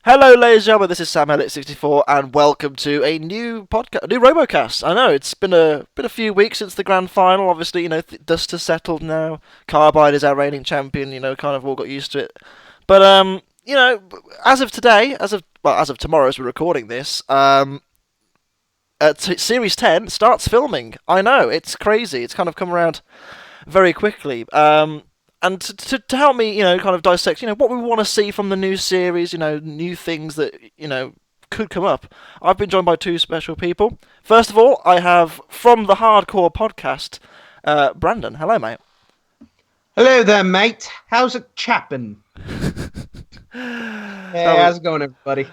Hello, ladies and gentlemen. This is Sam Alex64, and welcome to a new podcast, a new RoboCast. I know it's been a few weeks since the grand final. Obviously, dust has settled now. Carbide is our reigning champion. Kind of all got used to it. But as of today, as of tomorrow, as we're recording this, Series 10 starts filming. I know it's crazy. It's kind of come around very quickly. And to help me, kind of dissect, what we want to see from the new series, new things that, could come up, I've been joined by two special people. First of all, I have, from the Hardcore Podcast, Brandon. Hello, mate. Hello there, mate. How's it chappin'? Hey, how's it going, everybody?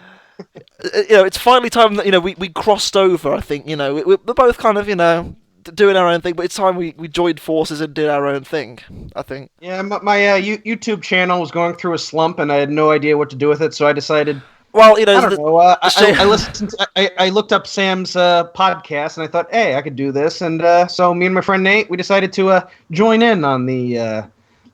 It's finally time that, we crossed over, I think, we're both kind of, doing our own thing, but it's time we joined forces and did our own thing, I think. Yeah, my YouTube channel was going through a slump, and I had no idea what to do with it, so I decided... Well, I don't know. I listened. I looked up Sam's podcast, and I thought, hey, I could do this. And so me and my friend Nate, we decided to join in on the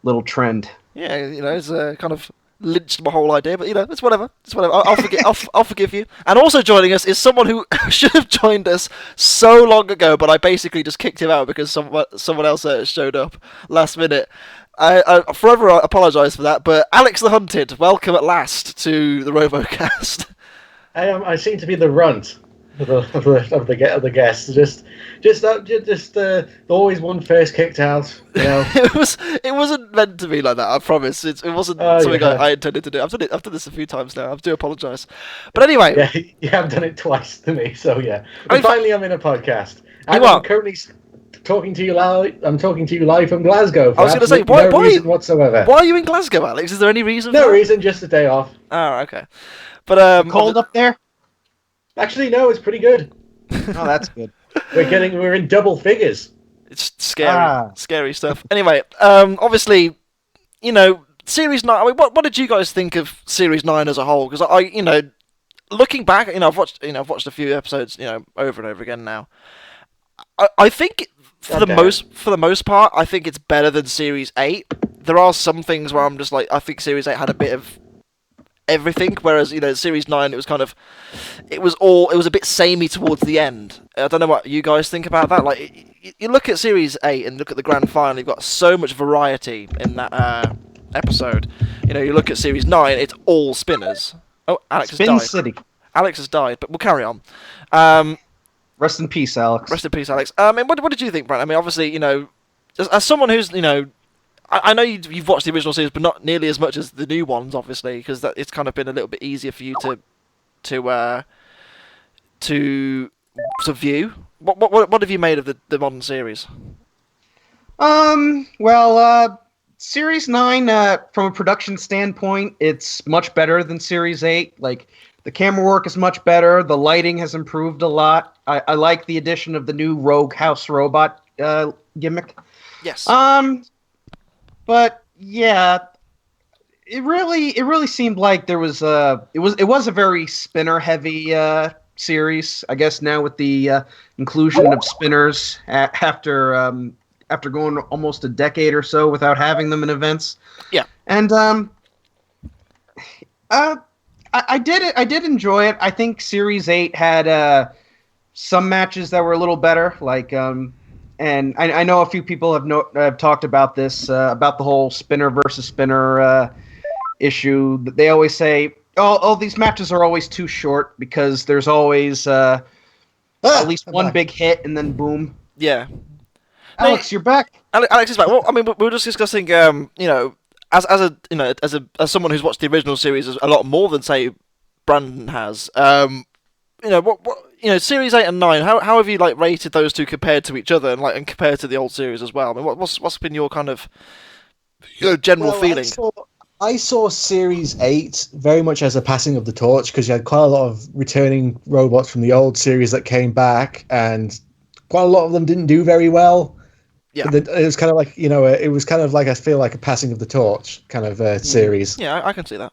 little trend. Yeah, it's kind of lynched my whole idea, but it's whatever. It's whatever. I'll forgive you. And also joining us is someone who should have joined us so long ago, but I basically just kicked him out because someone else showed up last minute. I forever apologise for that, but AlextheHunted, welcome at last to the RoboCast. I seem to be the runt of the guests. Just always one first kicked out. It wasn't meant to be like that. I promise. It wasn't something I intended to do. I've done this a few times now. I do apologise. But anyway, yeah, you have done it twice to me. So yeah, but finally I'm in a podcast. I'm currently talking to you live. I'm talking to you live from Glasgow. I was going to say, why reason whatsoever. Why are you in Glasgow, Alex? Is there any reason? No reason, just a day off. Oh, okay. But cold up there? Actually, no, it's pretty good. Oh, that's good. We're in double figures. It's scary stuff. Anyway, obviously, Series 9. I mean, what did you guys think of Series 9 as a whole? Because looking back, I've watched a few episodes, over and over again now. I think for the most part, I think it's better than Series 8. There are some things where I'm just like, I think Series 8 had a bit of everything, whereas Series 9 it was a bit samey towards the end. I don't know what you guys think about that. Like, you look at Series 8 and look at the grand final, you've got so much variety in that episode. You look at Series 9, it's all spinners. Oh, Alex has died. City. Alex has died, but we'll carry on. Rest in peace, Alex. Rest in peace, Alex. What did you think, Brent? I mean, obviously, as someone who's, I know you've watched the original series, but not nearly as much as the new ones, obviously, because it's kind of been a little bit easier for you to view. What have you made of the modern series? Series 9, from a production standpoint, it's much better than Series 8. Like, the camera work is much better. The lighting has improved a lot. I like the addition of the new Rogue House robot gimmick. Yes. But yeah, it really seemed like there was it was a very spinner heavy series. I guess now with the inclusion of spinners after going almost a decade or so without having them in events. Yeah. And I did enjoy it. I think Series 8 had some matches that were a little better, like and I know a few people have talked about this about the whole spinner versus spinner issue. They always say, "Oh, these matches are always too short because there's always at least one big hit and then boom." Yeah. Alex, you're back. Alex is back. Well, I mean, we were just discussing, as someone who's watched the original series a lot more than say Brandon has, Series 8 and 9, how have you rated those two compared to each other and compared to the old series as well? I mean, what's been your kind of general feeling? I saw Series 8 very much as a passing of the torch because you had quite a lot of returning robots from the old series that came back, and quite a lot of them didn't do very well. Yeah, it was kind of like it was kind of like, I feel like a passing of the torch kind of series. Yeah, I can see that.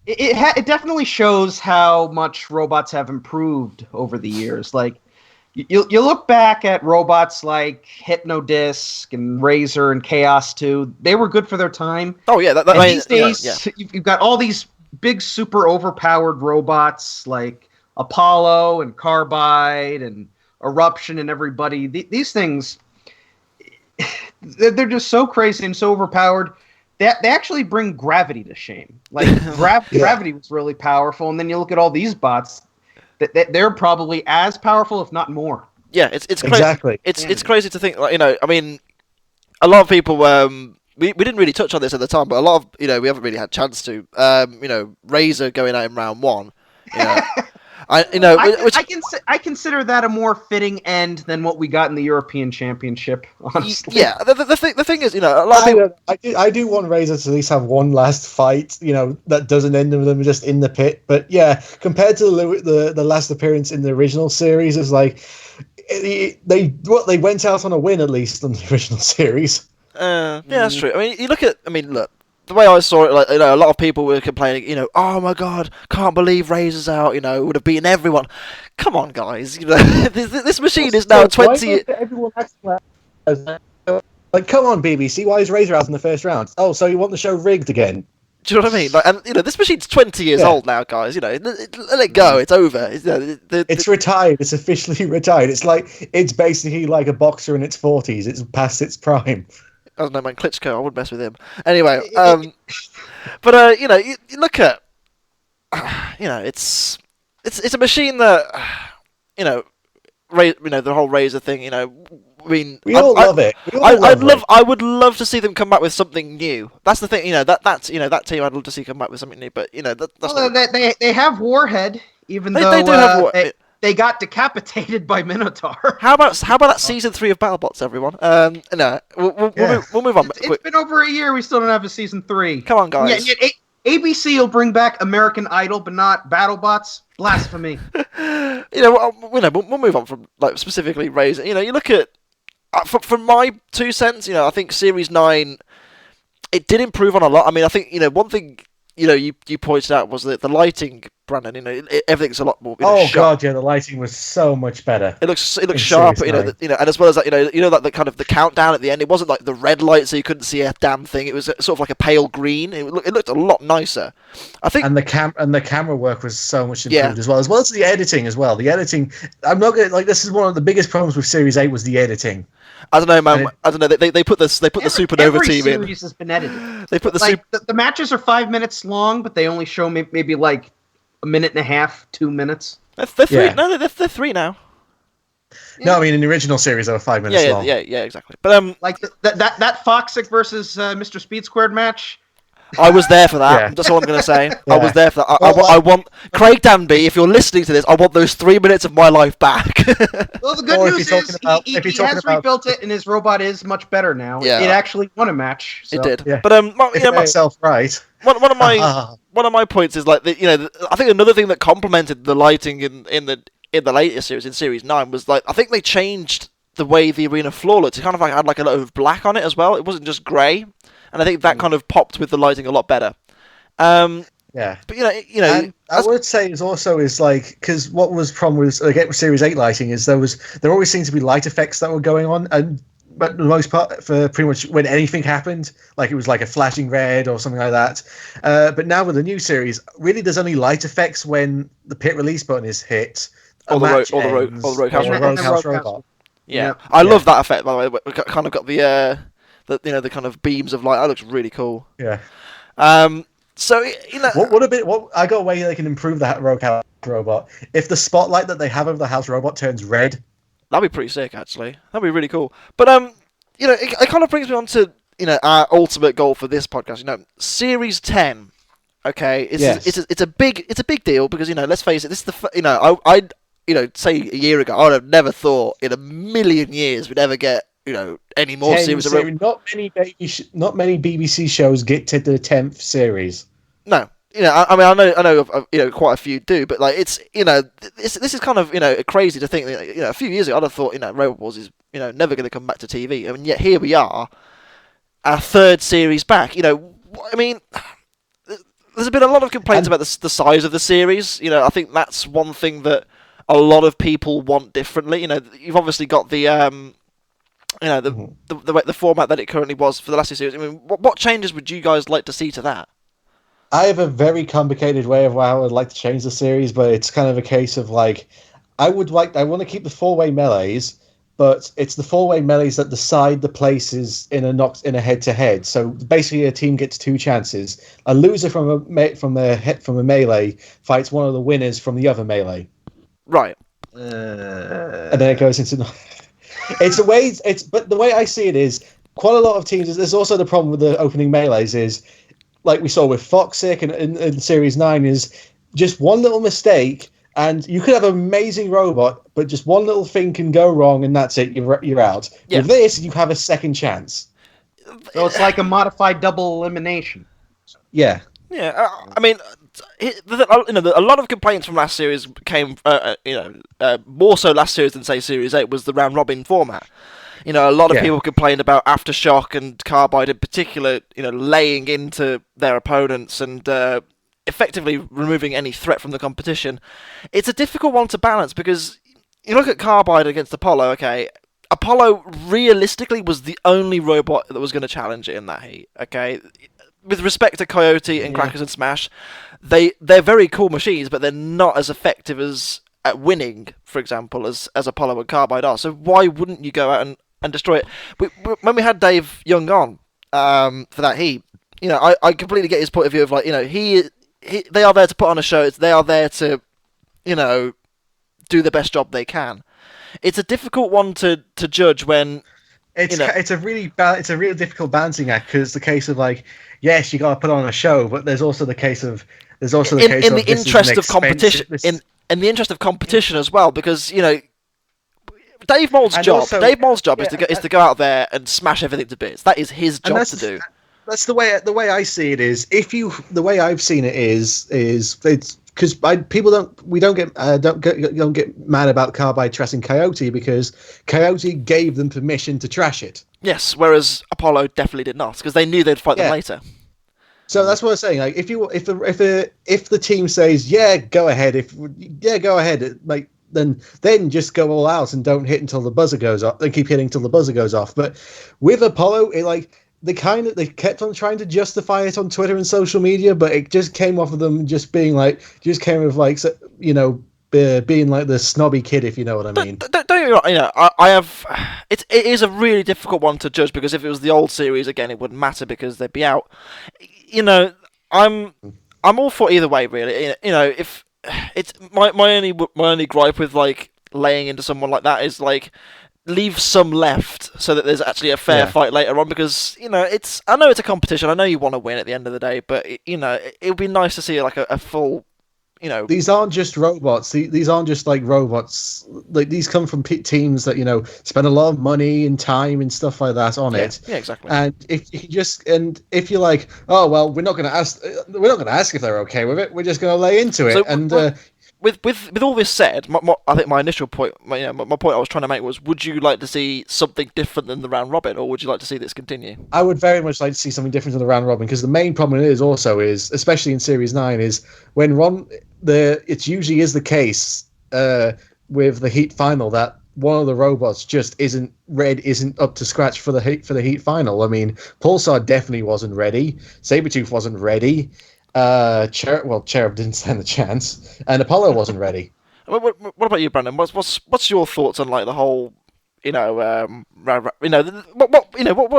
It definitely shows how much robots have improved over the years. Like, you look back at robots like Hypnodisc and Razor and Chaos 2. They were good for their time. Oh yeah, these days you've got all these big super overpowered robots like Apollo and Carbide and Eruption and everybody. These things, they're just so crazy and so overpowered that they actually bring gravity to shame. Like gravity was really powerful, and then you look at all these bots that they're probably as powerful, if not more. Yeah, it's crazy. Exactly. It's crazy to think, like, I mean, a lot of people we didn't really touch on this at the time, but a lot of we haven't really had a chance to Razor going out in round 1. I consider that a more fitting end than what we got in the European Championship. Honestly, yeah. The thing is, a lot of people. I do want Razor to at least have one last fight, that doesn't end with them just in the pit. But yeah, compared to the last appearance in the original series, it's like they went out on a win at least on the original series. Yeah, that's true. I mean, look. The way I saw it, like, a lot of people were complaining, oh my god, can't believe Razor's out, would have beaten everyone. Come on, guys, this machine is now 20. Everyone like, come on, BBC, why is Razor out in the first round? Oh, so you want the show rigged again? Do you know what I mean? Like, and this machine's 20 years old now, guys. Let it go. It's over. It's retired. It's officially retired. It's basically like a boxer in its 40s. It's past its prime. I don't know, man. Klitschko, I wouldn't mess with him. Anyway, but you look at, it's a machine that, the whole Razor thing. I mean, we all love it. I would love to see them come back with something new. That's the thing. That's that team I'd love to see come back with something new. But they have Warhead, even though they do have Warhead. They got decapitated by Minotaur. How about that season 3 of BattleBots, everyone? No, we'll move on. It's been over a year. We still don't have a season 3. Come on, guys. Yeah, ABC will bring back American Idol, but not BattleBots. Blasphemy. We'll move on from specifically Razor. You look at from my 2 cents. I think Series 9 it did improve on a lot. I mean, I think one thing. You pointed out was that the lighting, Brandon. Everything's a lot more. God, yeah, the lighting was so much better. It looks sharp. And as well as that, like the kind of the countdown at the end. It wasn't like the red light, so you couldn't see a damn thing. It was sort of like a pale green. It looked a lot nicer. I think. And the camera work was so much improved as well as the editing as well. The editing, I'm not gonna this is one of the biggest problems with Series 8 was the editing. I don't know, man. I don't know. They put the Supernova team in. Every series has been edited. They put the matches are 5 minutes long, but they only show maybe like a minute and a half, 2 minutes. They're 3. Yeah. No, they're 3 now. Yeah. No, I mean in the original series they were 5 minutes long. Yeah, exactly. But like that Foxic versus Mr. Speed Squared match. I was there for that. Yeah. That's all I'm going to say. Yeah. I was there for that. I want Craig Danby. If you're listening to this, I want those 3 minutes of my life back. Well, the good news is he has rebuilt it, and his robot is much better now. Yeah. It actually won a match. So. It did. Yeah. But myself right. One of my points is like I think another thing that complemented the lighting in the later series, in Series 9, was I think they changed the way the arena floor looked. It kind of had a lot of black on it as well. It wasn't just grey. And I think that kind of popped with the lighting a lot better. Yeah. But and I would say because what was problem with Series 8 lighting is there always seemed to be light effects that were going on, but for the most part for pretty much when anything happened, like it was like a flashing red or something like that. But now with the new series, really there's only light effects when the pit release button is hit. Or the Roadhouse robot. Yeah. I love that effect, by the way. We kind of got the kind of beams of light. That looks really cool. Yeah. So what I got a way they can improve that Roadhouse robot. If the spotlight that they have over the house robot turns red, that'd be pretty sick. Actually, that'd be really cool. But it kind of brings me on to our ultimate goal for this podcast. Series 10. Okay, it's a big deal because let's face it. This is the say a year ago I would have never thought in a million years we'd ever get. Any more series? Not many BBC shows get to the 10th series. No, I mean, I know, quite a few do, but it's, this is kind of, crazy to think that, a few years ago I'd have thought, Robot Wars is, never going to come back to TV, and yet here we are, our 3rd series back. I mean, there's been a lot of complaints about the size of the series. I think that's one thing that a lot of people want differently. You've obviously got the the format that it currently was for the last 2 series. I mean, what changes would you guys like to see to that? I have a very complicated way of how I would like to change the series, but it's kind of a case of like, I want to keep the 4-way melees, but it's the 4-way melees that decide the places in a head-to-head. So basically, a team gets 2 chances. A loser from a melee fights one of the winners from the other melee. Right. And then it goes into. But the way I see it is, quite a lot of teams. There's also the problem with the opening melees is, like we saw with Foxic and in Series 9, is just one little mistake. And you could have an amazing robot, but just one little thing can go wrong, and that's it. You're out. Yeah. With this, you have a second chance. So it's like a modified double elimination. Yeah. Yeah. I mean, a lot of complaints from last series came, more so last series than say Series 8 was the round robin format. A lot of people complained about Aftershock and Carbide in particular, laying into their opponents and effectively removing any threat from the competition. It's a difficult one to balance because you look at Carbide against Apollo, okay, Apollo realistically was the only robot that was going to challenge it in that heat, okay? With respect to Coyote and Crackers and Smash, they're very cool machines, but they're not as effective at winning, for example, as Apollo and Carbide are. So why wouldn't you go out and destroy it? When we had Dave Young on for that heat, I completely get his point of view of like, they are there to put on a show. They are there to, do the best job they can. It's a difficult one to judge when it's a really difficult balancing act because the case of like, yes, you got to put on a show, but there's also the case of in the interest of competition in the interest of competition as well, because Dave Mold's job is to go out there and smash everything to bits. That is his job to do. That's the way I see it is. The way I've seen it is it's because people don't get mad about Carbide trashing Coyote because Coyote gave them permission to trash it. Yes, whereas Apollo definitely did not because they knew they'd fight them later. So that's what I'm saying. Like if the team says go ahead, like then just go all out and don't hit until the buzzer goes off. Then keep hitting until the buzzer goes off. But with Apollo, they kept on trying to justify it on Twitter and social media, but it just came off of them just being like, being like the snobby kid, if you know what I mean. Don't get me wrong, I have. It is a really difficult one to judge because if it was the old series again, it wouldn't matter because they'd be out. I'm all for either way, really. If it's my only gripe with like laying into someone like that is like, leave some left so that there's actually a fair fight later on because I know it's a competition. I know you want to win at the end of the day, but it would be nice to see like a full. These aren't just robots. These aren't just like robots. Like these come from teams that spend a lot of money and time and stuff like that on it. Yeah, exactly. And if you're like, oh well, we're not going to ask if they're okay with it. We're just going to lay into it. With all this said, I think my initial point, my point I was trying to make was: would you like to see something different than the round robin, or would you like to see this continue? I would very much like to see something different than the round robin because the main problem is, especially in Series 9, is when it usually is the case with the Heat final that one of the robots just isn't up to scratch for the Heat final. I mean, Pulsar definitely wasn't ready. Sabretooth wasn't ready. Cherub didn't stand a chance, and Apollo wasn't ready. What about you, Brandon? What's your thoughts on like the whole, what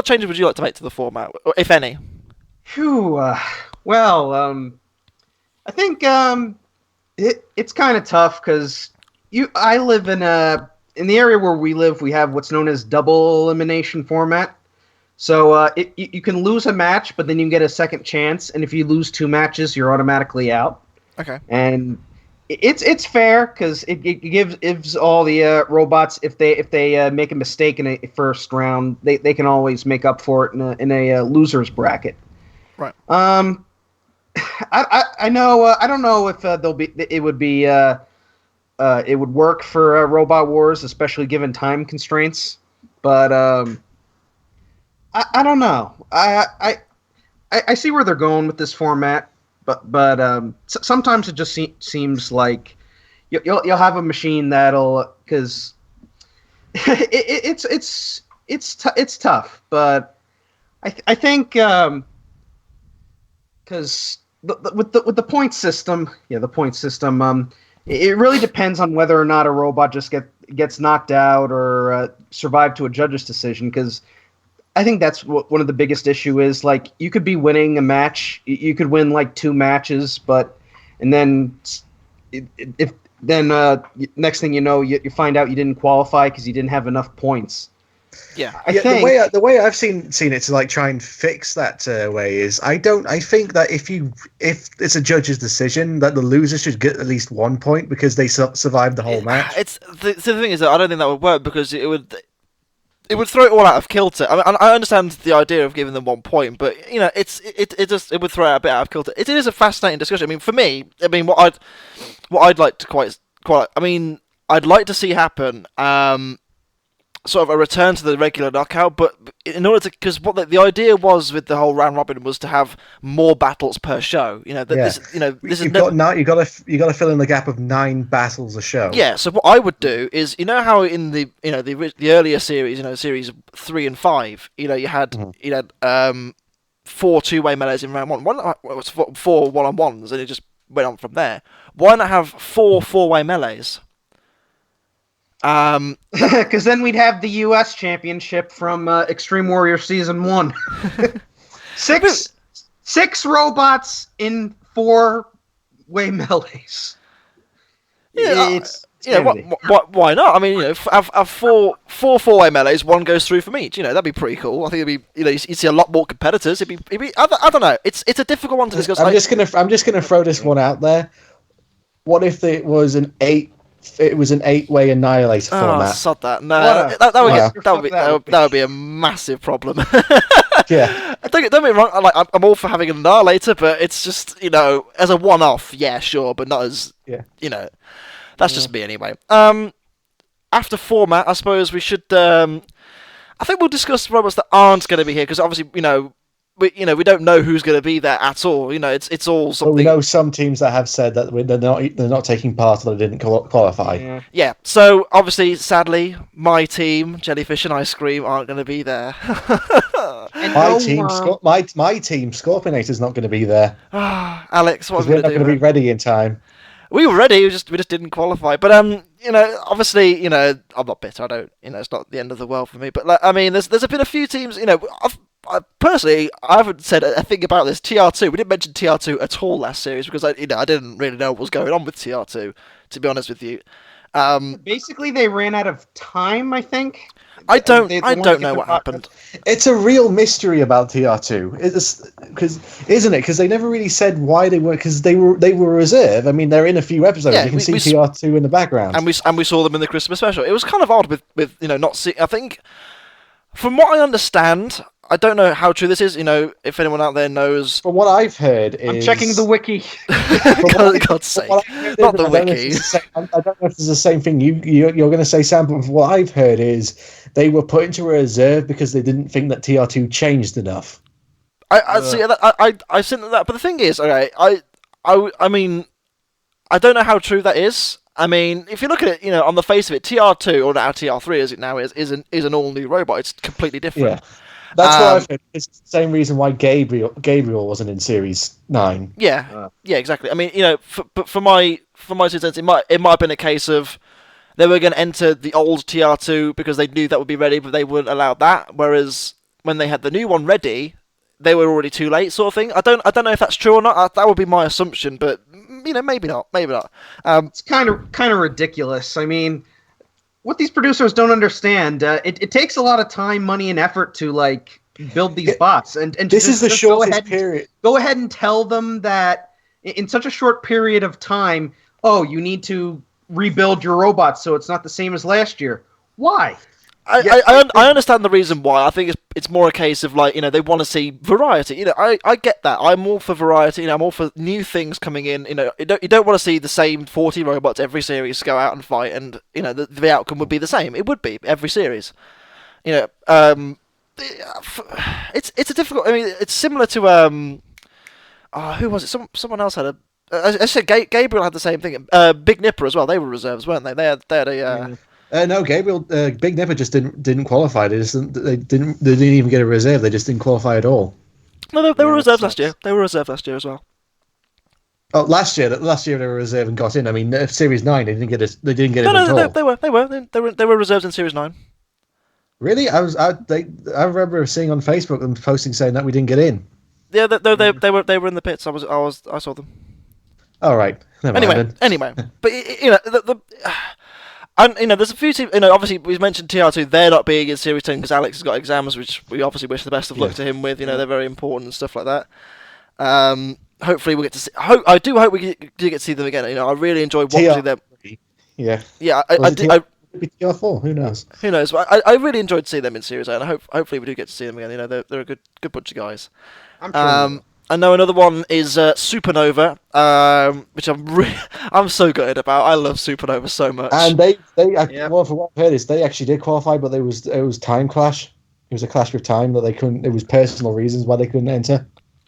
changes would you like to make to the format, if any? I think it's kind of tough because I live in the area where we live. We have what's known as double elimination format. So you can lose a match, but then you can get a second chance. And if you lose 2 matches, you're automatically out. Okay. And it's fair because it gives all the robots if they make a mistake in a first round, they can always make up for it in a losers bracket. Right. I know. I don't know if it would work for Robot Wars, especially given time constraints. But I don't know. I see where they're going with this format, but sometimes it just seems like you'll have a machine that'll because it's tough, but I think because with the point system, the point system. It really depends on whether or not a robot just gets knocked out or survived to a judge's decision. Because I think that's what one of the biggest issue is. Like, you could be winning a match, you could win like 2 matches, and then next thing you know, you find out you didn't qualify because you didn't have enough points. Yeah, I think the way I've seen it to like try and fix that way is I think that if it's a judge's decision, that the loser should get at least 1 point because they survived the whole match. The thing is that I don't think that would work because it would throw it all out of kilter. I mean, I understand the idea of giving them 1 point, but it would throw it a bit out of kilter. It is a fascinating discussion. I mean, for me, what I'd like to I'd like to see happen. Sort of a return to the regular knockout, but in order to, because what the idea was with the whole round robin was to have more battles per show. You've got to fill in the gap of 9 battles a show. Yeah. So what I would do is, how in the the earlier series, series 3 and 5, you had 4 2-way melees in round 1. One was 4 1-on-1s, and it just went on from there. Why not have 4 4-way melees? Because then we'd have the U.S. Championship from Extreme Warrior Season 1. six robots in 4-way melees. Why not? I mean, have 4 4-way melees, 1 goes through from each. That'd be pretty cool. I think it'd be, you'd see a lot more competitors. It'd be I don't know. It's a difficult one to discuss. I'm just gonna throw this one out there. What if it was an 8-way Annihilator format? Oh, sod that. No, that would be a massive problem. Yeah. Don't get me wrong, I'm all for having an Annihilator, but it's just, as a one-off, yeah, sure, but not as, that's just me anyway. After format, I suppose we should, I think we'll discuss robots that aren't going to be here, because obviously, we don't know who's going to be there at all. It's all something. But we know some teams that have said that they're not taking part or they didn't qualify. Yeah. So obviously, sadly, my team, Jellyfish and Ice Cream, aren't going to be there. My team, Scorpionator's not going to be there. Alex, what are we going to do? We're not going to be ready in time. We were ready. We just didn't qualify. But obviously, I'm not bitter. I don't. It's not the end of the world for me. But there's been a few teams. Personally, I haven't said a thing about this. TR2, we didn't mention TR2 at all last series because I didn't really know what was going on with TR2, to be honest with you. Basically, they ran out of time, I think. I don't know what happened. It's a real mystery about TR2, isn't it? Because they never really said why they were. Because they were reserve. I mean, they're in a few episodes. You can see TR2 in the background, and we saw them in the Christmas special. It was kind of odd with not see. I think, from what I understand. I don't know how true this is, if anyone out there knows. From what I've heard is... I'm checking the wiki. God's sake. Not the wiki. I don't know if it's the same thing you're going to say, Sam, but what I've heard is they were put into reserve because they didn't think that TR2 changed enough. I see. I've seen that, but the thing is, okay, I mean, I don't know how true that is. I mean, if you look at it, on the face of it, TR2, or now TR3 as it now is an all-new robot. It's completely different. Yeah. That's what I've heard. It's the same reason why Gabriel wasn't in Series 9. Yeah, exactly. I mean, but for my 2 cents, it might have been a case of they were going to enter the old TR2 because they knew that would be ready, but they wouldn't allow that. Whereas when they had the new one ready, they were already too late, sort of thing. I don't know if that's true or not. That would be my assumption, but maybe not. It's kind of ridiculous. I mean, what these producers don't understand, it takes a lot of time, money, and effort to build these bots, and this is the shortest period. Go ahead and tell them that in such a short period of time, you need to rebuild your robots so it's not the same as last year. Why? I understand the reason why. I think it's more a case of they want to see variety. I get that. I'm all for variety. I'm all for new things coming in. You don't want to see the same 40 robots every series go out and fight, and the outcome would be the same. It would be every series. It's a difficult. I mean, it's similar to who was it? Someone else had a. I said Gabriel had the same thing. Big Nipper as well. They were reserves, weren't they? They had a. No, Gabriel, Big Nipper just didn't qualify. They didn't even get a reserve. They just didn't qualify at all. No, they were reserves last year. They were reserved last year as well. Oh, last year they were reserve and got in. I mean, Series 9 they didn't get it. They didn't get it No, at all. they were reserves in Series 9. Really? I remember seeing on Facebook them posting saying that we didn't get in. Yeah, they were in the pits. I saw them. All right. Never mind Anyway, but and there's a few teams. Obviously we mentioned TR2. They're not being in Series 10 because Alex has got exams, which we obviously wish the best of luck to him with. They're very important and stuff like that. Hopefully we'll get to see. I do hope we do get to see them again. I really enjoy watching them. Yeah. Yeah, Maybe TR4. Who knows? Who knows? I really enjoyed seeing them in Series 8, and hopefully we do get to see them again. They're a good bunch of guys. I'm sure. I know another one is Supernova, which I'm so gutted about. I love Supernova so much. And well, for what I've heard is they actually did qualify, but it was time clash. It was a clash with time that they couldn't. It was personal reasons why they couldn't enter.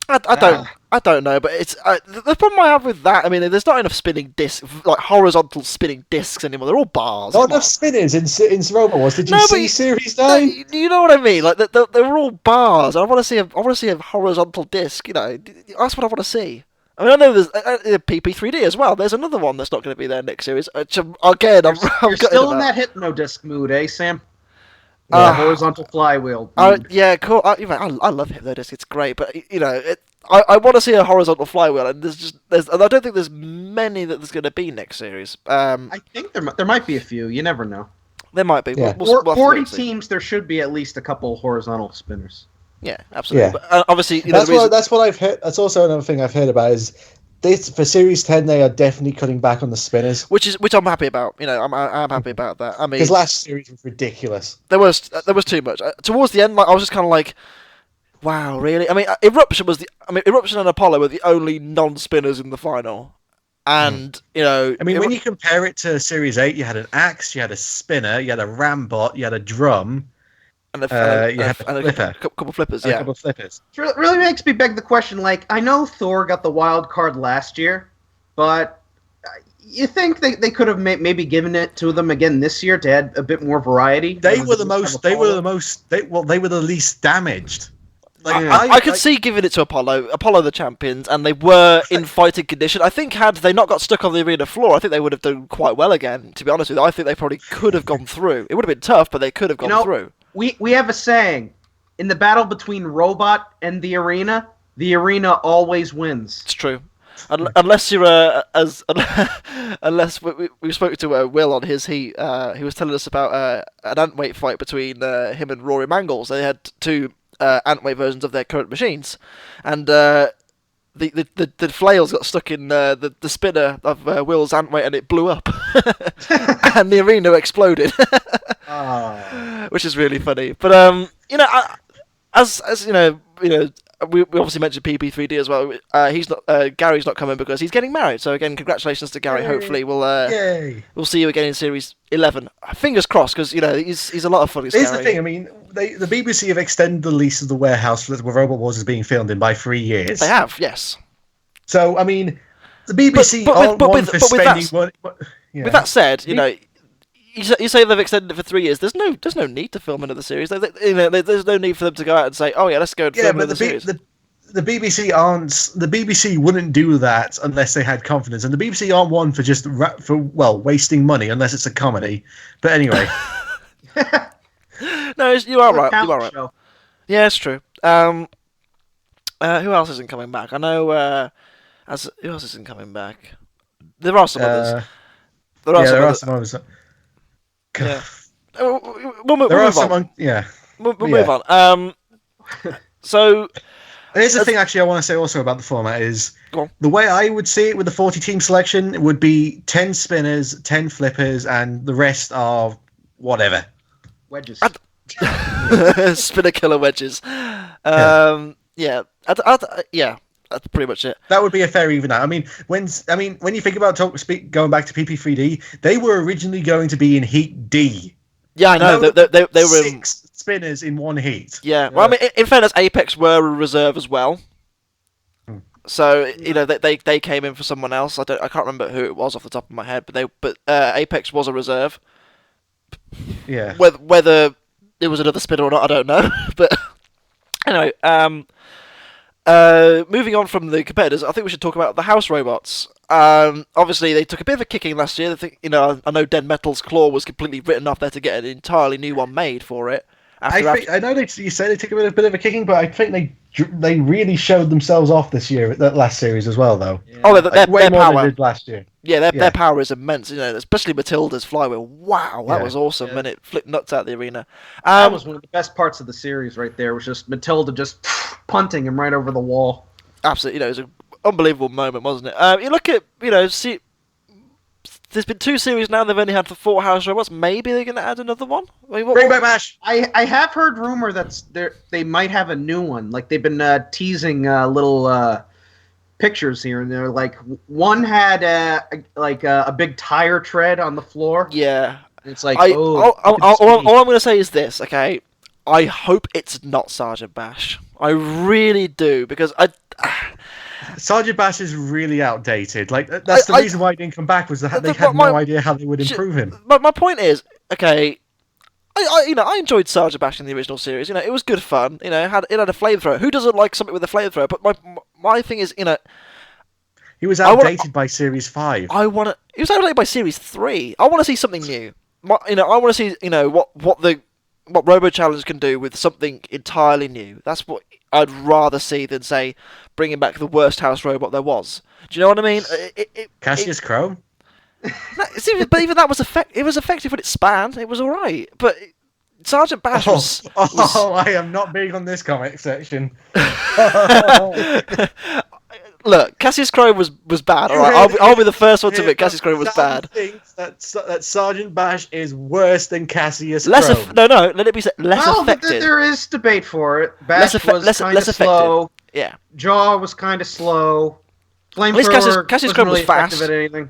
I don't know, but it's the problem I have with that. I mean, there's not enough spinning discs, like horizontal spinning discs anymore. They're all bars. Not enough spinners in RoboCast. Did you see Series 9? You know what I mean? Like they're all bars. I want to see a horizontal disc. That's what I want to see. I mean, I know there's PP3D as well. There's another one that's not going to be there next series. Again, you're still in that hypno disc mood, eh, Sam? Horizontal flywheel. Yeah, cool. I love Hypnodisc. It's great, but I want to see a horizontal flywheel, and and I don't think there's many that there's going to be next series. I think there might be a few. You never know. There might be. Yeah. We'll 40 teams. There should be at least a couple horizontal spinners. Yeah, absolutely. Yeah. But, obviously, that's what I've heard. That's also another thing I've heard about is. For Series 10, they are definitely cutting back on the spinners, which I'm happy about. I'm happy about that. I mean, because last series was ridiculous. There was too much towards the end. I was just kind of like, wow, really? I mean, Eruption and Apollo were the only non-spinners in the final, and I mean, when you compare it to Series 8, you had an axe, you had a spinner, you had a rambot, you had a drum. And a couple flippers, yeah. A couple flippers. It really makes me beg the question, I know Thor got the wild card last year, but you think they could have maybe given it to them again this year to add a bit more variety? They were the least damaged. I could see giving it to Apollo the champions, and they were in fighting condition. I think had they not got stuck on the arena floor, I think they would have done quite well again, to be honest with you. I think they probably could have gone through. It would have been tough, but they could have gone through. We have a saying, in the battle between Robot and the arena always wins. It's true. Unless you're unless we spoke to Will on his heat, he was telling us about an antweight fight between him and Rory Mangles. They had two antweight versions of their current machines, and the flails got stuck in the spinner of Will's antweight, and it blew up, and the arena exploded. Which is really funny. But as we obviously mentioned PP3D as well. He's not Gary's not coming because he's getting married. So again, congratulations to Gary. Yay. Hopefully we'll see you again in Series 11. Fingers crossed, because he's a lot of fun. Here's the thing. I mean, the BBC have extended the lease of the warehouse where Robot Wars is being filmed in by 3 years. They have, yes. So I mean, the BBC aren't one for spending money. With that said, you say they've extended it for 3 years. There's no need to film another series. There's no need for them to go out and say, "Oh yeah, let's go and film another series." The BBC wouldn't do that unless they had confidence, and the BBC aren't one for wasting money unless it's a comedy. But anyway, no, you are right. You are right. Show. Yeah, it's true. Who else isn't coming back? I know. Who else isn't coming back? There are some others. There are some others. Yeah. We'll move on. We'll move on. So here's the thing. Actually, I want to say also about the format is the way I would see it with the 40-team selection. It would be 10 spinners, 10 flippers, and the rest are whatever wedges. Spinner killer wedges. Yeah. That's pretty much it. That would be a fair even out. I mean, when you think about going back to PP3D, they were originally going to be in Heat D. Yeah, I know. They were 6 spinners in one heat. Yeah. Well, I mean, in fairness, Apex were a reserve as well. So they came in for someone else. I can't remember who it was off the top of my head, but Apex was a reserve. Yeah. Whether it was another spinner or not, I don't know. But anyway, moving on from the competitors, I think we should talk about the house robots. Obviously, they took a bit of a kicking last year. I know Dead Metal's Claw was completely written off there to get an entirely new one made for it. I know you say they took a bit of a kicking, but I think they really showed themselves off this year at that last series as well, though. Yeah. Oh, their way more power than they did last year. Yeah, their power is immense. Especially Matilda's flywheel. Wow, that was awesome, and it flipped nuts out the arena. That was one of the best parts of the series right there. Was just Matilda just punting him right over the wall. Absolutely, it was an unbelievable moment, wasn't it? You look at there's been 2 series now. They've only had 4 house robots. Maybe they're going to add another one. Bring back Bash. I have heard rumor that they might have a new one. Like they've been teasing little pictures here and there. Like one had a big tire tread on the floor. Yeah, it's like all I'm going to say is this. Okay, I hope it's not Sergeant Bash. I really do, because Sergeant Bash is really outdated. Like that's the reason why he didn't come back, was that they had no idea how they would improve him. But my point is, okay, I enjoyed Sergeant Bash in the original series. It was good fun. It had a flamethrower. Who doesn't like something with a flamethrower? But my thing is, he was outdated by Series 5. He was outdated by Series 3. I want to see something new. I want to see what Robo Challenge can do with something entirely new. That's what I'd rather see than, say, bringing back the worst house robot there was. Do you know what I mean? Cassius Crow? But even that was it was effective when it spanned. It was all right. But Sergeant Bash was... I am not big on this comic section. Look, Cassius Crow was bad. All right, I'll be the first one to admit Cassius Crow was bad. Thinks that Sergeant Bash is worse than Cassius Crow. Let it be said, less effective. There is debate for it. Bash was kind of slow. Yeah. Jaw was kind of slow. Flamethrower Cassius Crow was fast. At anything.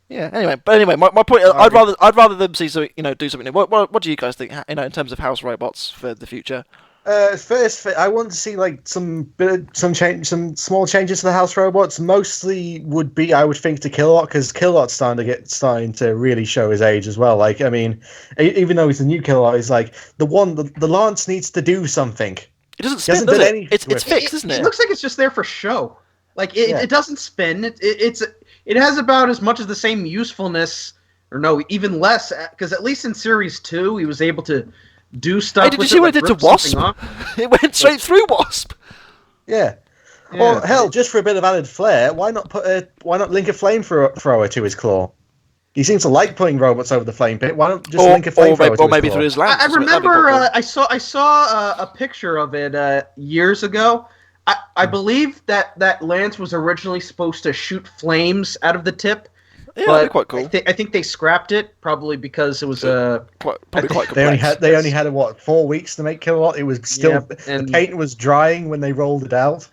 Yeah. Anyway, my point. I'd rather them see do something new. What do you guys think? In terms of house robots for the future. First, I want to see like some small changes to the house robots. Mostly would be, I would think, to Killot, because Killot's starting to really show his age as well. Like, I mean, even though he's a new Killot, he's like the Lance needs to do something. It doesn't spin, does it? It's fixed, isn't it? It looks like it's just there for show. Like it doesn't spin. It has about as much as the same usefulness, or no, even less. Because at least in Series 2, he was able to do stuff. Hey, did you see what it did to Wasp? It went straight through Wasp. Yeah. Well, hell, just for a bit of added flair, why not link a flamethrower to his claw? He seems to like putting robots over the flame pit. Why not just link a flamethrower to his claw? Or maybe through his lance. I remember I saw a picture of it years ago. I believe that lance was originally supposed to shoot flames out of the tip. Yeah, that'd be quite cool. I think they scrapped it, probably because it was quite complex. They only had 4 weeks to make Killot. It was still the paint was drying when they rolled it out.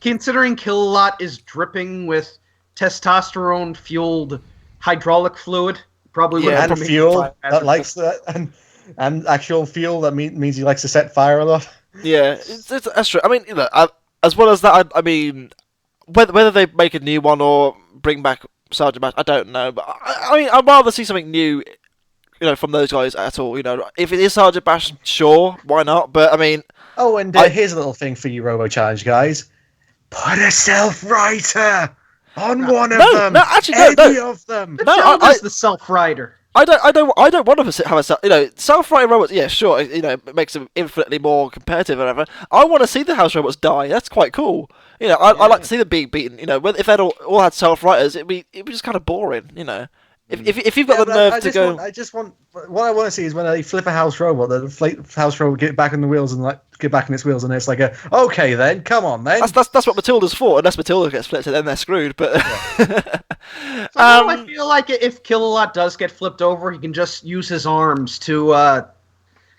Considering Killot is dripping with testosterone fueled hydraulic fluid, probably would have fuel that likes that, and actual fuel that means he likes to set fire a lot. Yeah, that's true. I mean, as well as that, I mean, whether they make a new one or bring back Sergeant Bash, I don't know. But I mean, I'd rather see something new, from those guys at all. If it is Sergeant Bash, sure, why not? But I mean, here's a little thing for you, Robo Challenge guys: put a self-writer on one of them. No, actually, any of them. Matilda's the self-writer. I don't want to have a self-writing robots. Yeah, sure. It makes them infinitely more competitive, or whatever. I want to see the house robots die. That's quite cool. I like to see them being beaten. If they'd all had self-writers, it'd be just kind of boring. If you've got the nerve to go, what I want to see is when they flip a house robot, the house robot get back on the wheels and get back on its wheels, and it's like okay then, come on then. That's what Matilda's for. Unless Matilda gets flipped, then they're screwed. But I feel like if Killot does get flipped over, he can just use his arms to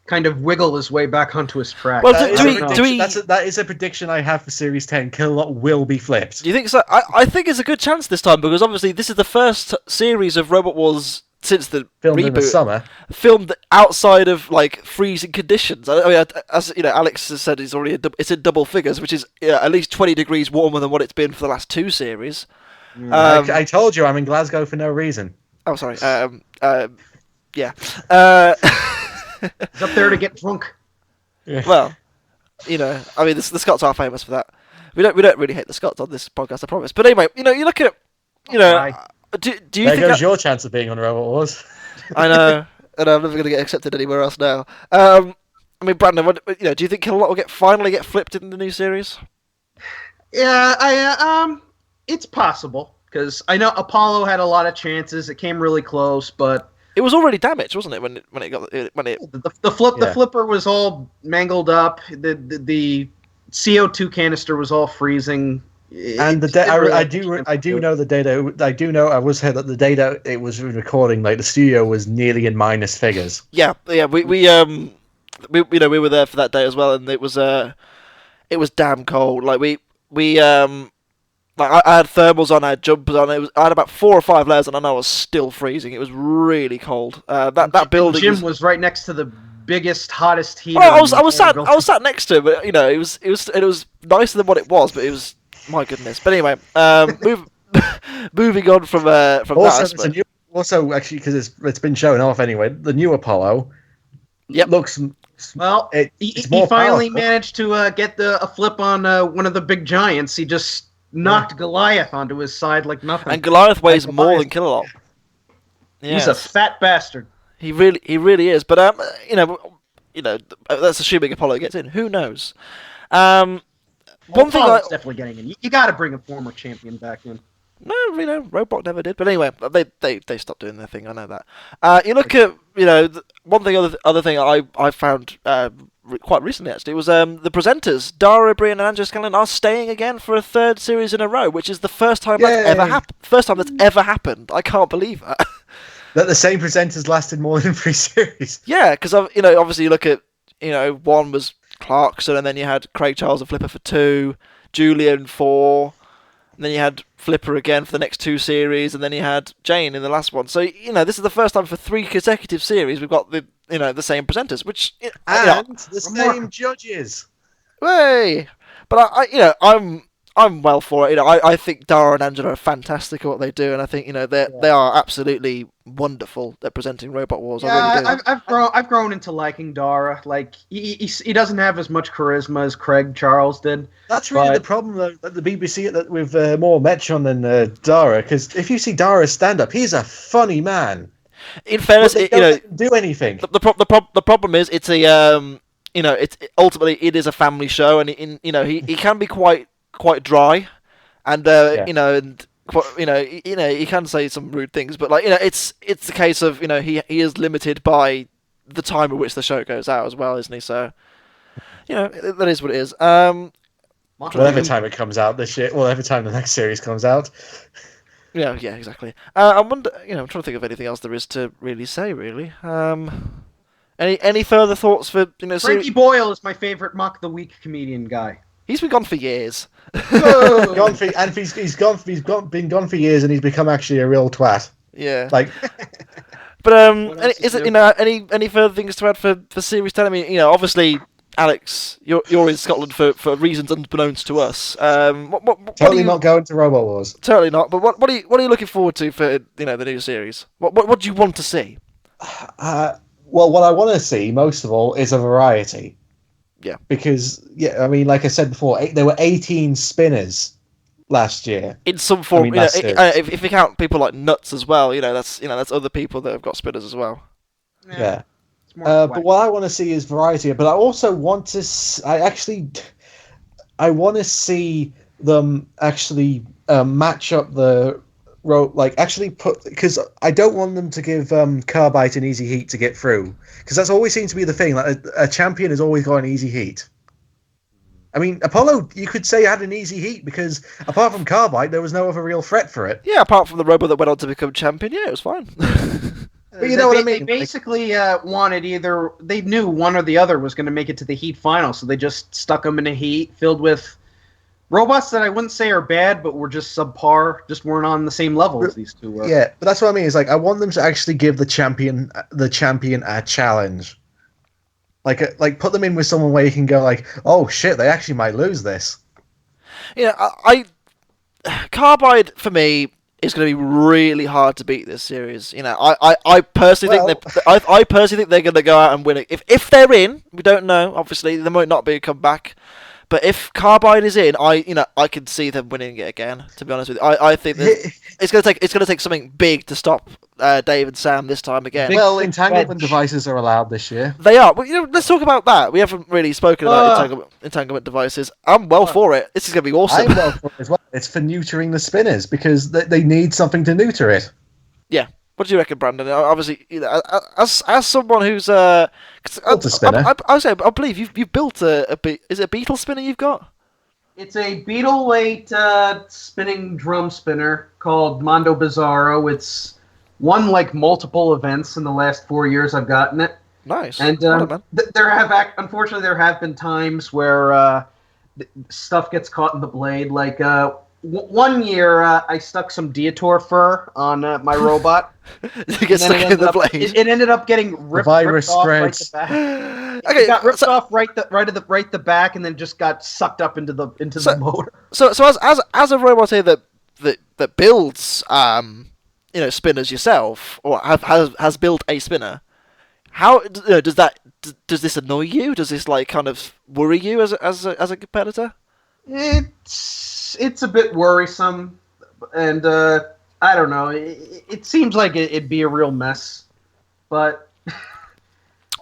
kind of wiggle his way back onto his track. Well, that is a prediction I have for Series 10. Killot will be flipped. Do you think so? I think it's a good chance this time, because obviously this is the first series of Robot Wars since the filmed reboot, in the summer, filmed outside of freezing conditions. I mean, as Alex has said, it's in double figures, which is at least 20 degrees warmer than what it's been for the last 2 series. I told you I'm in Glasgow for no reason. Oh, sorry. Yeah. He's up there to get drunk. Yeah. Well, I mean, the Scots are famous for that. We don't really hate the Scots on this podcast, I promise. But anyway, you look at, do you there think goes your chance of being on Robot Wars. I know, and I'm never going to get accepted anywhere else now. I mean, Brandon, do you think Kill-A-Lot will finally get flipped in the new series? Yeah, it's possible because I know Apollo had a lot of chances. It came really close, but it was already damaged, wasn't it? When the flipper was all mangled up. The CO2 canister was all freezing. And I do know the data. I do know. I was heard that the data it was recording, like the studio was nearly in minus figures. Yeah. We were there for that day as well, and it was damn cold. Like I had thermals on, I had jumpers on. I had about 4 or 5 layers, and I know I was still freezing. It was really cold. That building. Jim was right next to the biggest, hottest heater. Well, I was sat next to him, but it was nicer than what it was, but it was. My goodness. But anyway, moving on from that. Also, actually, because it's been shown off anyway, the new Apollo looks... Well, he finally managed to get a flip on one of the big giants. He just knocked Goliath onto his side like nothing. And Goliath weighs more than Kill-A-Lot. Yes. He's a fat bastard. He really is. But, that's assuming Apollo gets in. Who knows? One thing definitely getting in. You got to bring a former champion back in. No, Robot never did. But anyway, they stopped doing their thing. I know that. You look at one thing. Other thing I found quite recently actually was the presenters Dara Ó Briain and Andrew Scanlon are staying again for a 3rd series in a row, which is the first time that's ever happened. First time that's ever happened. I can't believe that. That the same presenters lasted more than 3 series. Yeah, because obviously you look at one was Clarkson, and then you had Craig Charles and Flipper for 2, Julian 4, and then you had Flipper again for the next 2 series, and then you had Jane in the last one. So this is the first time for 3 consecutive series we've got the same presenters, which the same judges. Hey, but I'm well for it. I think Dara and Angela are fantastic at what they do, and I think they are absolutely wonderful at presenting Robot Wars. Yeah, I really do. I've grown into liking Dara. Like he doesn't have as much charisma as Craig Charles did. That's really the problem though, at the BBC with more Metron than Dara. Because if you see Dara's stand up, he's a funny man. In fairness, do anything. The problem is it's a ultimately it is a family show, and he can be quite dry, and he can say some rude things, but it's the case of he is limited by the time at which the show goes out as well, isn't he? So that is what it is. Whatever time it comes out this year, whatever time the next series comes out. Yeah, exactly. I wonder. I'm trying to think of anything else there is to really say. Really, any further thoughts for Frankie Boyle is my favorite Mock the Week comedian guy. He's been gone for years. He's been gone for years, and he's become actually a real twat. Yeah. Like, but is it any further things to add for series 10? I mean, obviously, Alex, you're in Scotland for reasons unbeknownst to us. Totally not going to Robot Wars. Totally not. But what are you looking forward to for the new series? What do you want to see? Well, what I want to see most of all is a variety. Yeah. Because I mean, like I said before, there were 18 spinners last year. In some form, if you count people like Nuts as well, that's other people that have got spinners as well. Yeah. But what I want to see is variety. But I also want to. I want to see them actually match up the because I don't want them to give Carbite an easy heat to get through, because that's always seems to be the thing. Like a champion has always got an easy heat. I mean, Apollo, you could say had an easy heat because apart from Carbite, there was no other real threat for it. Yeah, apart from the Robo that went on to become champion, it was fine. But you know what I mean? They basically wanted they knew one or the other was going to make it to the heat final, so they just stuck them in a heat filled with robots that I wouldn't say are bad, but were just subpar, just weren't on the same level as these two were. Yeah, but that's what I mean. Is like I want them to actually give the champion a challenge. Like put them in with someone where you can go like, oh shit, they actually might lose this. Yeah, Carbide for me is going to be really hard to beat this series. You know, I personally think I personally think they're going to go out and win it. If they're in, we don't know. Obviously, there might not be a comeback. But if Carbide is in, I can see them winning it again. To be honest with you, I think it's going to take something big to stop Dave and Sam this time again. Well, entanglement devices are allowed this year. They are. Well, let's talk about that. We haven't really spoken about entanglement devices. I'm well for it. This is going to be awesome. I'm well for it as well. It's for neutering the spinners because they need something to neuter it. Yeah. What do you reckon, Brandon? Obviously, as someone who's built a spinner. I believe you've built is it a beetle spinner you've got? It's a beetle weight spinning drum spinner called Mondo Bizarro. It's won like multiple events in the last 4 years I've gotten it. Nice. And unfortunately there have been times where stuff gets caught in the blade. Like 1 year, I stuck some Dietor fur on my robot. You get stuck in the blade. It ended up getting ripped off right the back. Okay, it got ripped off right the back, and then just got sucked up into the motor. So as a robot here that builds spinners yourself, or has built a spinner, how does this annoy you? Does this like kind of worry you as a competitor? It's a bit worrisome, and I don't know. It seems like it'd be a real mess, but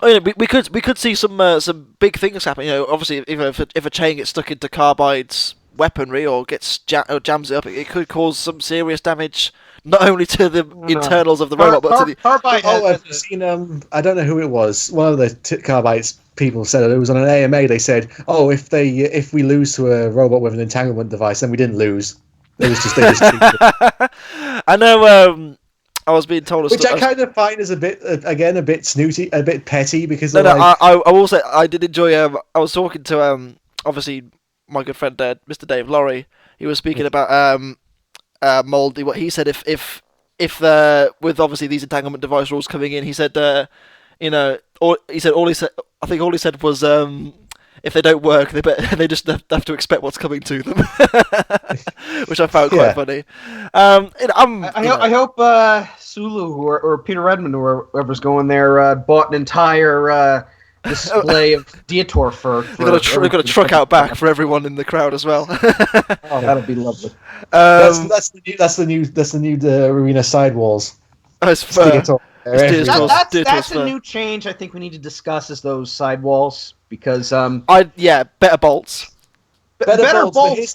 we could see some big things happen. Obviously, if a chain gets stuck into Carbide's weaponry or jams it up, it could cause some serious damage, not only to the internals of the robot, but to the Carbide. I've seen. I don't know who it was. One of the Carbide's people said it was on an AMA. They said, "Oh, if we lose to a robot with an entanglement device, then we didn't lose. It was just they just cheated." I know. I was being told, which I kind of find is a bit snooty, a bit petty because I will say I did enjoy. I was talking to obviously my good friend Mr. Dave Laurie. He was speaking about Moldy. What he said if with obviously these entanglement device rules coming in, he said all he said was if they don't work, they just have to expect what's coming to them, which I found quite funny. I hope Sulu or Peter Redmond or whoever's going there bought an entire display of Dietor fur. They've got a truck out back for everyone in the crowd as well. Oh, that'll be lovely. That's the new arena sidewalls. It's fur. That's a new change I think we need to discuss is those sidewalls because better bolts. Better bolts.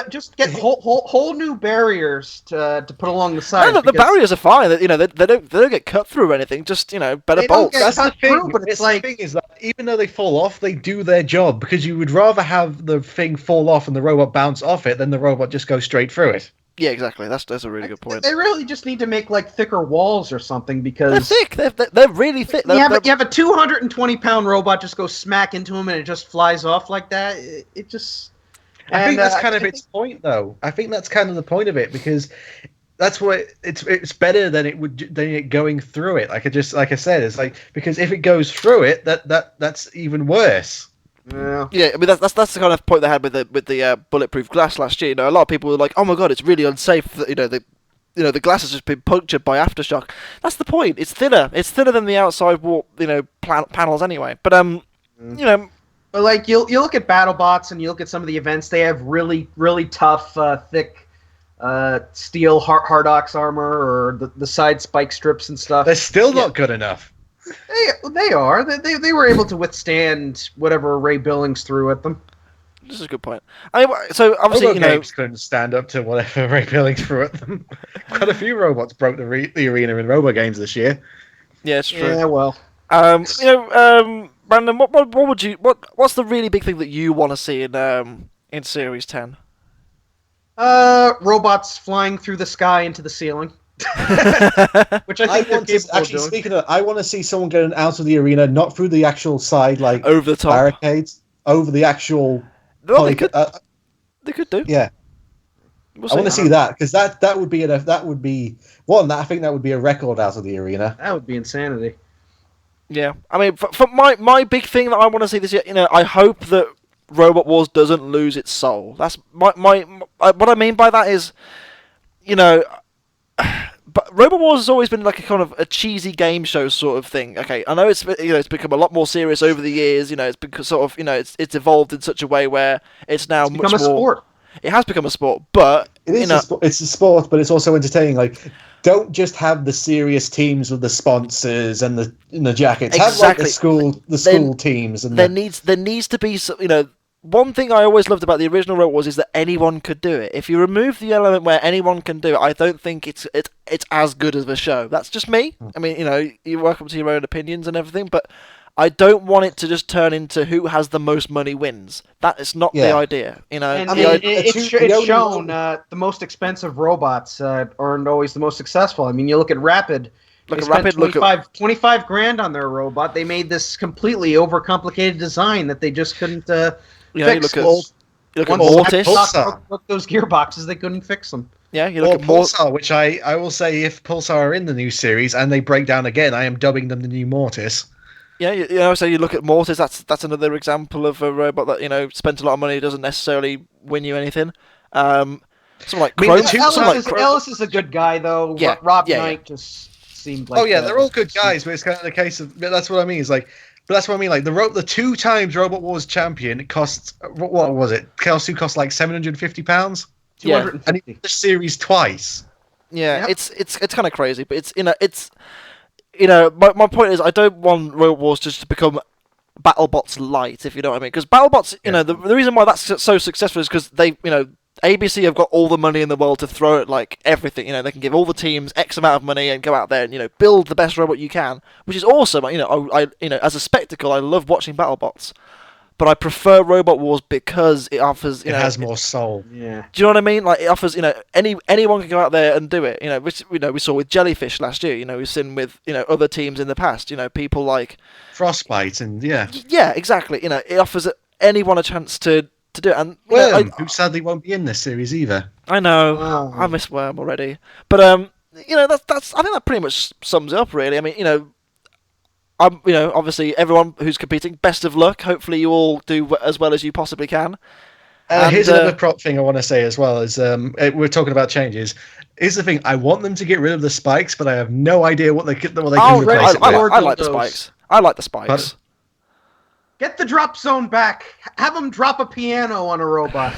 Just get whole new barriers to put along the sides. No, the barriers are fine. They don't get cut through or anything. Just better bolts. That's the thing. But the thing is that even though they fall off, they do their job because you would rather have the thing fall off and the robot bounce off it than the robot just go straight through it. Yeah, exactly. That's a really good point. They really just need to make like thicker walls or something because they're thick. They're really thick. You have a 220-pound robot just go smack into him and it just flies off like that. It just. I think that's kind of its point, though. I think that's kind of the point of it because that's what it's better than it going through it. Like I said, it's like because if it goes through it, that's even worse. Yeah, I mean that's the kind of point they had with the bulletproof glass last year. A lot of people were like, "Oh my god, it's really unsafe." The glass has just been punctured by aftershock. That's the point. It's thinner. It's thinner than the outside wall, panels anyway. But But like you look at BattleBots and you look at some of the events, they have really really tough, thick steel hard ox armor or the side spike strips and stuff. They're still not good enough. They are. They were able to withstand whatever Ray Billings threw at them. This is a good point. I mean, so obviously, games couldn't stand up to whatever Ray Billings threw at them. Quite a few robots broke the arena in Robo games this year. Yeah, it's true. Yeah, well. Brandon, what's the really big thing that you want to see in Series 10? Robots flying through the sky into the ceiling. Which I think speaking of, I want to see someone going out of the arena, not through the actual side, like over the top barricades, over the actual. Well, they could do. Yeah, I want to see that because that would be I think that would be a record out of the arena. That would be insanity. Yeah, I mean, for my big thing that I want to see this year, I hope that Robot Wars doesn't lose its soul. That's my what I mean by that is, but Robot Wars has always been like a kind of a cheesy game show sort of thing. Okay, I know it's become a lot more serious over the years. It's because sort of it's evolved in such a way where it's now It's much become a more. sport. It has become a sport, but It is. It's a sport, but it's also entertaining. Like, don't just have the serious teams with the sponsors and the jackets. Exactly. Have like the school teams. And there needs to be some. One thing I always loved about the original Robot Wars is that anyone could do it. If you remove the element where anyone can do it, I don't think it's as good as a show. That's just me. I mean, you're welcome to your own opinions and everything, but I don't want it to just turn into who has the most money wins. That is not the idea. And it's shown the most expensive robots aren't always the most successful. I mean, you look at Rapid. They spent 25 grand on their robot. They made this completely overcomplicated design that they just couldn't fix. You look at Mortis. Broke those gearboxes, they couldn't fix them. Yeah, you look at Pulsar, which I will say, if Pulsar are in the new series and they break down again, I am dubbing them the new Mortis. Yeah, so you look at Mortis. That's another example of a robot that spent a lot of money, doesn't necessarily win you anything. Something like Chrome. Ellis is a good guy though. Yeah, Rob Knight just seemed like. Oh yeah, they're all good guys, but it's kind of the case of. That's what I mean. But that's what I mean. Like the 2 times Robot Wars champion, it costs what was it? Kelsu cost like £750. Yeah, and he did the series twice. Yeah, yep. It's kind of crazy, but it's my point is I don't want Robot Wars just to become BattleBots light, if you know what I mean. Because BattleBots, the reason why that's so successful is because they, ABC have got all the money in the world to throw at like everything. They can give all the teams X amount of money and go out there and build the best robot you can, which is awesome. I as a spectacle, I love watching BattleBots, but I prefer Robot Wars because it offers it has more soul. Yeah. Do you know what I mean? Like it offers anyone can go out there and do it. Which we saw with Jellyfish last year. We've seen with other teams in the past. People like Frostbite and yeah, exactly. It offers anyone a chance to do it. And who sadly won't be in this series either. I know. Oh. I miss Worm already. But that's I think that pretty much sums it up really. I mean, obviously everyone who's competing, best of luck. Hopefully you all do as well as you possibly can. Here's another prop thing I want to say as well is we're talking about changes. Here's the thing: I want them to get rid of the spikes, but I have no idea what they can replace it with. I like the spikes. I like the spikes. But, get the drop zone back. Have them drop a piano on a robot.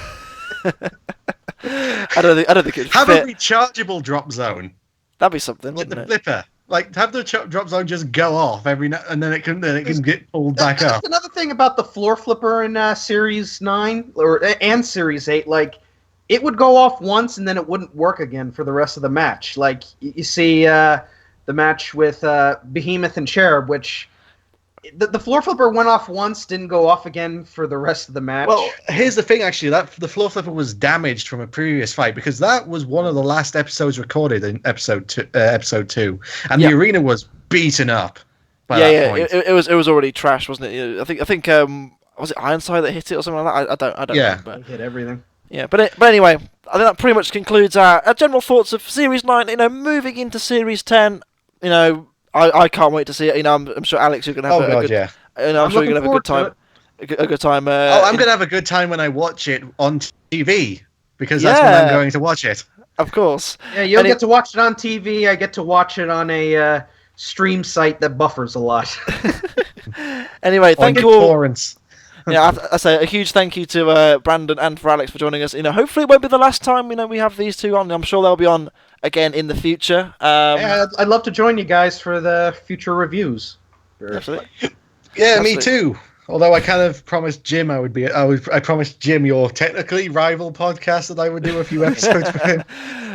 I don't think it'd have fit. A rechargeable drop zone. That'd be something, wouldn't it? Flipper. Like have the drop zone just go off every now and then it can get pulled back up. That's another thing about the floor flipper in Series 9 and Series 8. Like it would go off once and then it wouldn't work again for the rest of the match. Like you see the match with Behemoth and Cherub, which the floor flipper went off once, didn't go off again for the rest of the match. Well, here's the thing, actually, that the floor flipper was damaged from a previous fight because that was one of the last episodes recorded in episode 2, and the arena was beaten up by that point. It was already trash, wasn't it? I think was it Ironside that hit it or something like that? I don't know. But he hit everything. Yeah, but anyway, I think that pretty much concludes our general thoughts of Series 9. Moving into Series 10, I can't wait to see it. I'm sure Alex, you're gonna have a good. Yeah. I'm sure you're gonna have a good time. A good time. I'm gonna have a good time when I watch it on TV because that's when I'm going to watch it. Of course. Yeah, you'll get to watch it on TV. I get to watch it on a stream site that buffers a lot. Anyway, thank you all. Torrents. Yeah, I say a huge thank you to Brandon and for Alex for joining us. Hopefully it won't be the last time we have these two on. I'm sure they'll be on again in the future. I'd love to join you guys for the future reviews. Absolutely. Yeah, me too. Although I kind of promised Jim I promised Jim your technically rival podcast that I would do a few episodes with him.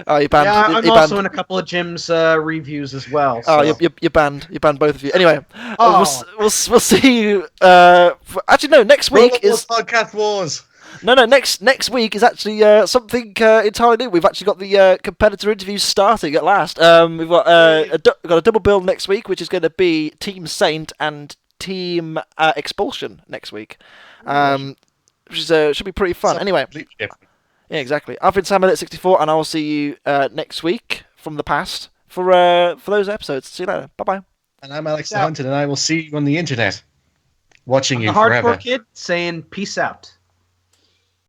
Oh, you banned. Yeah, I'm also in a couple of Jim's reviews as well. So. Oh, you're banned. You banned both of you. Anyway, we'll see you. Actually, no. Next week is Podcast Wars. No. Next week is actually something entirely new. We've actually got the competitor interviews starting at last. We've got a double bill next week, which is going to be Team Saint and Team Expulsion next week, which is should be pretty fun. Anyway, yeah, exactly. I've been Sam at 64, and I will see you next week from the past for those episodes. See you later. Bye bye. And I'm AlextheHunted, and I will see you on the internet, watching you forever. The hardcore kid saying peace out.